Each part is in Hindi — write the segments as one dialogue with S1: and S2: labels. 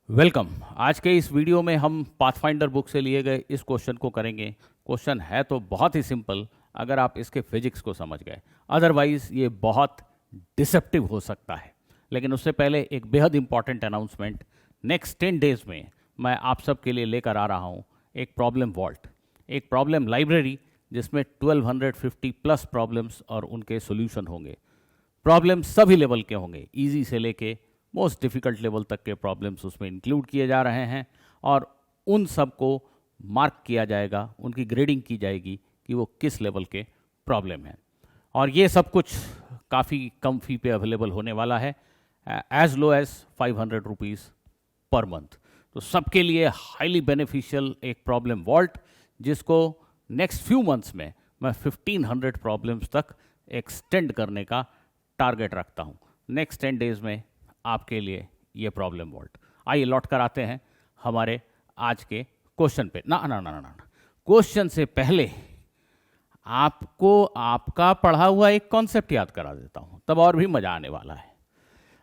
S1: वेलकम। आज के इस वीडियो में हम पाथफाइंडर बुक से लिए गए इस क्वेश्चन को करेंगे। क्वेश्चन है तो बहुत ही सिंपल अगर आप इसके फिजिक्स को समझ गए, अदरवाइज ये बहुत डिसेप्टिव हो सकता है। लेकिन उससे पहले एक बेहद इंपॉर्टेंट अनाउंसमेंट। नेक्स्ट 10 डेज में मैं आप सब के लिए लेकर आ रहा हूँ एक प्रॉब्लम वॉल्ट, एक प्रॉब्लम लाइब्रेरी जिसमें 1250 प्लस प्रॉब्लम्स और उनके सोल्यूशन होंगे। प्रॉब्लम सभी लेवल के होंगे, इजी से लेके मोस्ट डिफ़िकल्ट लेवल तक के प्रॉब्लम्स उसमें इंक्लूड किए जा रहे हैं और उन सब को मार्क किया जाएगा, उनकी ग्रेडिंग की जाएगी कि वो किस लेवल के प्रॉब्लम हैं। और ये सब कुछ काफ़ी कम फी पे अवेलेबल होने वाला है, as low as 500 rupees per month. तो सबके लिए हाईली बेनिफिशियल एक प्रॉब्लम वॉल्ट, जिसको नेक्स्ट फ्यू मंथ्स में मैं 1500 प्रॉब्लम्स तक एक्सटेंड करने का टारगेट रखता हूँ। नेक्स्ट 10 डेज में आपके लिए ये प्रॉब्लम वॉल्ट। आइए लौट कर आते हैं हमारे आज के क्वेश्चन पे। ना ना ना ना ना क्वेश्चन से पहले आपको आपका पढ़ा हुआ एक कॉन्सेप्ट याद करा देता हूँ, तब और भी मज़ा आने वाला है।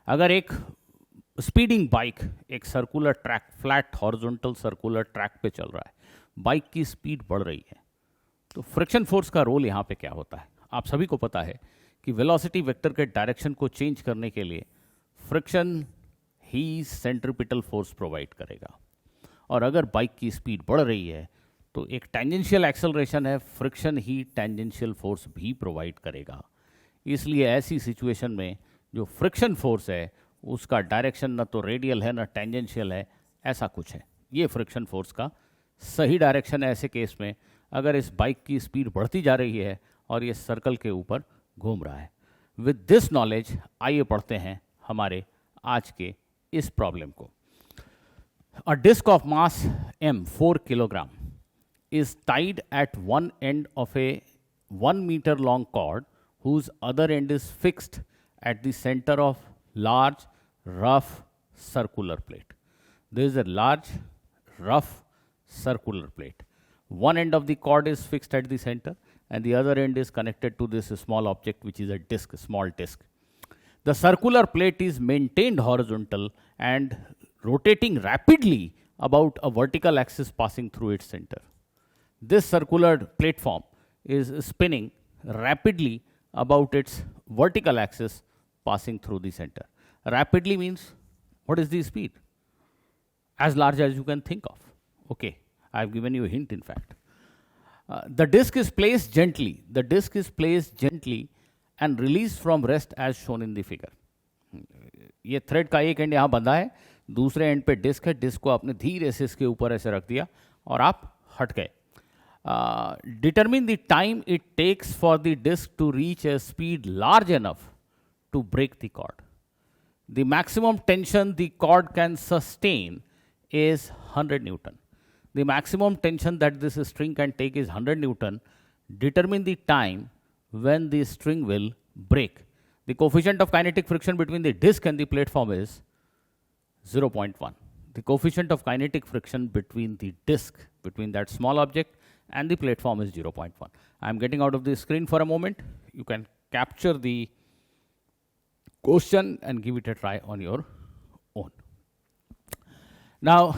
S1: अगर एक स्पीडिंग बाइक एक circular track, flat horizontal circular track पे चल रहा है, बाइक की स्पीड बढ़ रही है, तो फ्रिक्शन फोर्स का रोल यहाँ पे क्या होता है? आप सभी को पता है कि वेलोसिटी वेक्टर के डायरेक्शन को चेंज करने के लिए फ्रिक्शन ही सेंट्रिपिटल फोर्स प्रोवाइड करेगा। और अगर बाइक की स्पीड बढ़ रही है तो एक टेंजेंशियल एक्सेलरेशन है, फ्रिक्शन ही टेंजेंशियल फोर्स भी प्रोवाइड करेगा। इसलिए ऐसी सिचुएशन में जो फ्रिक्शन फोर्स है उसका डायरेक्शन न तो रेडियल है न टेंजेंशियल है, ऐसा कुछ है। ये फ्रिक्शन फोर्स का सही डायरेक्शन है ऐसे केस में, अगर इस बाइक की स्पीड बढ़ती जा रही है और ये सर्कल के ऊपर घूम रहा है। विद दिस नॉलेज आइए पढ़ते हैं हमारे आज के इस प्रॉब्लम को। A disc of mass m 4 किलोग्राम is tied at one end of a 1 meter long cord whose other end is fixed at the center of large rough circular plate. There is a large rough circular plate. One end of the cord is fixed at the center and the other end is connected to this small object which is a disc, small disc. The circular plate is maintained horizontal and rotating rapidly about a vertical axis passing through its center. This circular platform is spinning rapidly about its vertical axis passing through the center. Rapidly means, what is the speed? As large as you can think of. Okay, I have given you a hint in fact. The disc is placed gently. The disc is placed gently and released from rest as shown in the figure. ये थ्रेड का एक एंड यहाँ बंधा है, दूसरे एंड पे डिस्क है। डिस्क को आपने धीरे से इसके ऊपर ऐसे रख दिया और आप हट गए। Determine the time it takes for the disc to reach a speed large enough to break the cord. The maximum tension the cord can sustain is 100 Newton. The maximum tension that this string can take is 100 Newton. Determine the time when the string will break. The coefficient of kinetic friction between the disc and the platform is 0.1. The coefficient of kinetic friction between the disc, between that small object and the platform is 0.1. I am getting out of the screen for a moment. You can capture the question and give it a try on your own. Now,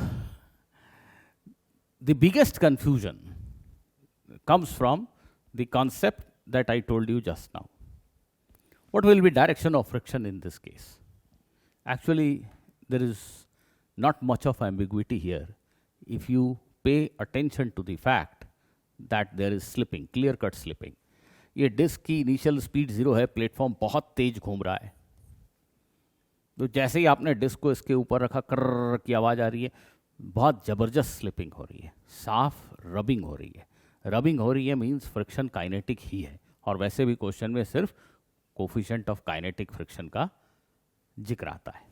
S1: the biggest confusion comes from the concept that I told you just now. What will be direction of friction in this case? Actually, there is not much of ambiguity here if you pay attention to the fact that there is slipping, clear cut slipping. ये डिस्क की इनिशियल स्पीड 0 है, प्लेटफॉर्म बहुत तेज घूम रहा है, तो जैसे ही आपने डिस्क को इसके ऊपर रखा, कर्र की आवाज़ आ रही है, बहुत ज़बरदस्त स्लिपिंग हो रही है, साफ रबिंग हो रही है। रबिंग हो रही है मीन्स फ्रिक्शन काइनेटिक ही है, और वैसे भी क्वेश्चन में सिर्फ कोफिशिएंट ऑफ काइनेटिक फ्रिक्शन का जिक्र आता है।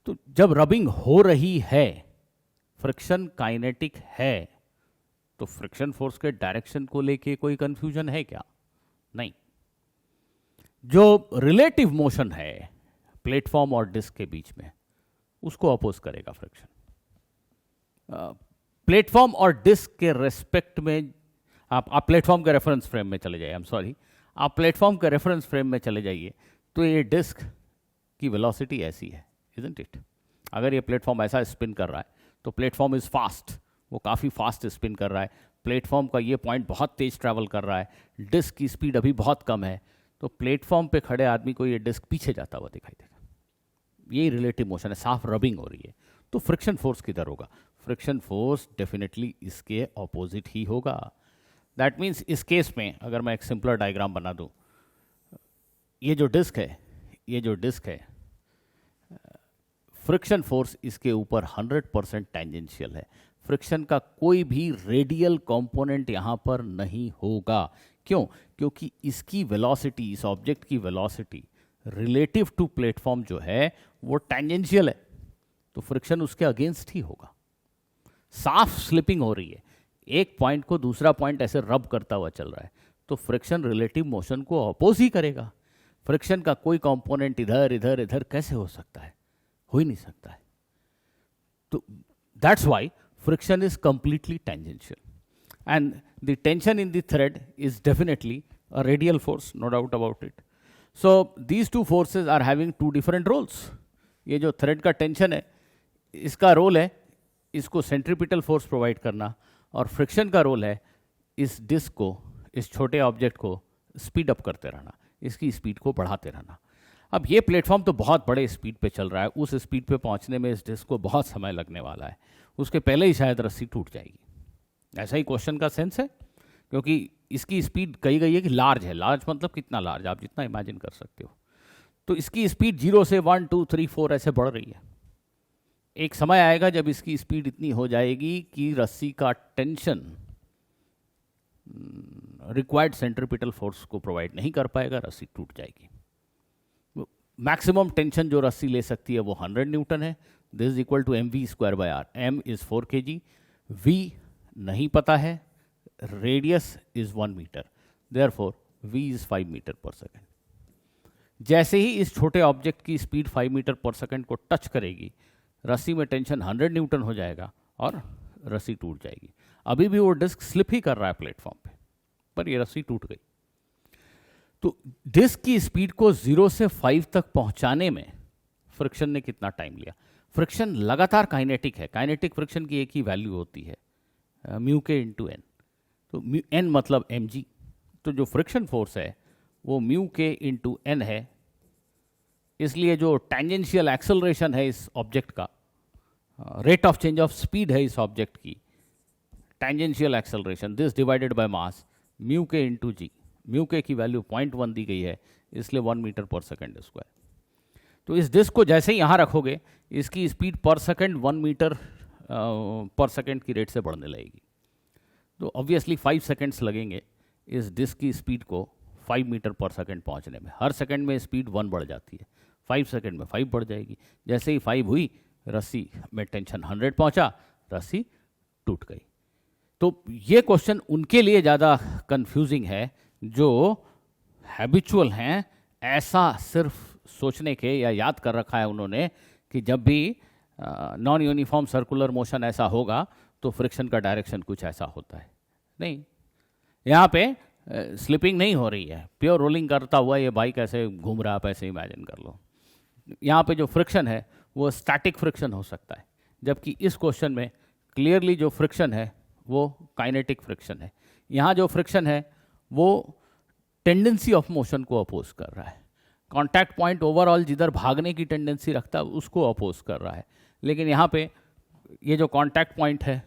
S1: तो जब रबिंग हो रही है, फ्रिक्शन काइनेटिक है, तो फ्रिक्शन फोर्स के डायरेक्शन को लेके कोई कंफ्यूजन है क्या? नहीं। जो रिलेटिव मोशन है प्लेटफॉर्म और डिस्क के बीच में, उसको अपोज करेगा फ्रिक्शन। प्लेटफॉर्म और डिस्क के रेस्पेक्ट में आप प्लेटफॉर्म के रेफरेंस फ्रेम में चले जाइए, आई एम सॉरी, आप प्लेटफॉर्म के रेफरेंस फ्रेम में चले जाइए, तो ये डिस्क की वेलोसिटी ऐसी है, इजंट इट? अगर ये प्लेटफॉर्म ऐसा स्पिन कर रहा है तो प्लेटफॉर्म इज़ फास्ट, वो काफ़ी फास्ट स्पिन कर रहा है, प्लेटफॉर्म का ये पॉइंट बहुत तेज ट्रैवल कर रहा है, डिस्क की स्पीड अभी बहुत कम है, तो प्लेटफॉर्म पे खड़े आदमी को ये डिस्क पीछे जाता हुआ दिखाई देगा। ये रिलेटिव मोशन है, साफ रबिंग हो रही है। तो फ्रिक्शन फोर्स किधर होगा? फ्रिक्शन फोर्स डेफिनेटली इसके ऑपोजिट ही होगा। दैट मीन्स इस केस में अगर मैं एक सिंपलर डायग्राम बना दूं, ये जो डिस्क है, फ्रिक्शन फोर्स इसके ऊपर 100% टेंजेंशियल है। फ्रिक्शन का कोई भी रेडियल कंपोनेंट यहाँ पर नहीं होगा। क्यों? क्योंकि इसकी वेलोसिटी, इस ऑब्जेक्ट की वेलोसिटी रिलेटिव टू प्लेटफॉर्म जो है वो टेंजेंशियल है, तो फ्रिक्शन उसके अगेंस्ट ही होगा। साफ स्लिपिंग हो रही है, एक पॉइंट को दूसरा पॉइंट ऐसे रब करता हुआ चल रहा है, तो फ्रिक्शन रिलेटिव मोशन को अपोज ही करेगा। फ्रिक्शन का कोई कंपोनेंट इधर इधर इधर कैसे हो सकता है? हो ही नहीं सकता है। तो that's why friction is completely tangential and the tension in the thread is definitely a radial force, no doubt about it. So these two forces are having two different roles. ये जो थ्रेड का टेंशन है, इसका रोल है इसको सेंट्रीपिटल फोर्स प्रोवाइड करना, और फ्रिक्शन का रोल है इस डिस्क को, इस छोटे ऑब्जेक्ट को स्पीड अप करते रहना, इसकी स्पीड को बढ़ाते रहना। अब ये प्लेटफॉर्म तो बहुत बड़े स्पीड पे चल रहा है, उस स्पीड पे पहुंचने में इस डिस्क को बहुत समय लगने वाला है, उसके पहले ही शायद रस्सी टूट जाएगी। ऐसा ही क्वेश्चन का सेंस है, क्योंकि इसकी स्पीड कही गई है कि लार्ज है। लार्ज मतलब कितना लार्ज? आप जितना इमेजिन कर सकते हो। तो इसकी स्पीड 0 से 1 2 3 4 ऐसे बढ़ रही है। एक समय आएगा जब इसकी स्पीड इतनी हो जाएगी कि रस्सी का टेंशन रिक्वायर्ड सेंट्रीपिटल फोर्स को प्रोवाइड नहीं कर पाएगा, रस्सी टूट जाएगी। मैक्सिमम टेंशन जो रस्सी ले सकती है वो 100 न्यूटन है। This is equal to mv²/r। m is 4 kg, v नहीं पता है, radius is 1 metre, therefore v is 5 metre per second. जैसे ही इस छोटे ऑब्जेक्ट की स्पीड 5 मीटर पर सेकेंड को टच करेगी, रस्सी में टेंशन 100 न्यूटन हो जाएगा और रस्सी टूट जाएगी। अभी भी वो डिस्क स्लिप ही कर रहा है प्लेटफॉर्म पे, पर ये रस्सी टूट गई। तो डिस्क की स्पीड को 0 से 5 तक पहुंचाने में फ्रिक्शन ने कितना टाइम लिया? फ्रिक्शन लगातार काइनेटिक है। काइनेटिक फ्रिक्शन की एक ही वैल्यू होती है, म्यू के इंटू एन। तो एन मतलब mg। तो जो फ्रिक्शन फोर्स है वो म्यू के इंटू एन है, इसलिए जो टेंजेंशियल एक्सेलरेशन है इस ऑब्जेक्ट का, rate of change of speed है इस ऑब्जेक्ट की, tangential acceleration, this divided by mass, mu के इंटू जी। म्यू के की वैल्यू 0.1 दी गई है, इसलिए 1 मीटर पर सेकेंड स्क्वायर। तो इस डिस्क को जैसे ही यहाँ रखोगे, इसकी स्पीड पर सेकेंड 1 मीटर पर सेकेंड की रेट से बढ़ने लगेगी। तो ऑब्वियसली 5 सेकेंड्स लगेंगे इस डिस्क की स्पीड को 5 मीटर पर सेकेंड पहुँचने में। हर सेकेंड में स्पीड 1 बढ़ जाती है, 5 सेकेंड में 5 बढ़ जाएगी। जैसे ही 5 हुई, रस्सी में टेंशन 100 पहुँचा, रस्सी टूट गई। तो ये क्वेश्चन उनके लिए ज़्यादा कंफ्यूजिंग है जो हैबिचुअल हैं, ऐसा सिर्फ सोचने के या याद कर रखा है उन्होंने कि जब भी नॉन यूनिफॉर्म सर्कुलर मोशन ऐसा होगा तो फ्रिक्शन का डायरेक्शन कुछ ऐसा होता है। नहीं, यहाँ पे स्लिपिंग नहीं हो रही है, प्योर रोलिंग करता हुआ ये बाइक ऐसे घूम रहा है, आप ऐसे इमेजिन कर लो। यहाँ पे जो फ्रिक्शन है वो स्टैटिक फ्रिक्शन हो सकता है, जबकि इस क्वेश्चन में क्लियरली जो फ्रिक्शन है वो काइनेटिक फ्रिक्शन है। यहाँ जो फ्रिक्शन है वो टेंडेंसी ऑफ मोशन को अपोज कर रहा है। कॉन्टैक्ट पॉइंट ओवरऑल जिधर भागने की टेंडेंसी रखता है उसको अपोज कर रहा है, लेकिन यहाँ पे ये जो कॉन्टैक्ट पॉइंट है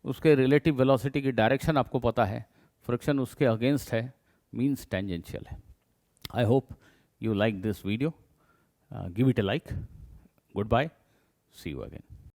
S1: उसके रिलेटिव वेलोसिटी की डायरेक्शन आपको पता है, फ्रिक्शन उसके अगेंस्ट है, मीन्स टेंजेंशियल है। I hope you like this video, give it a like, good bye, see you again.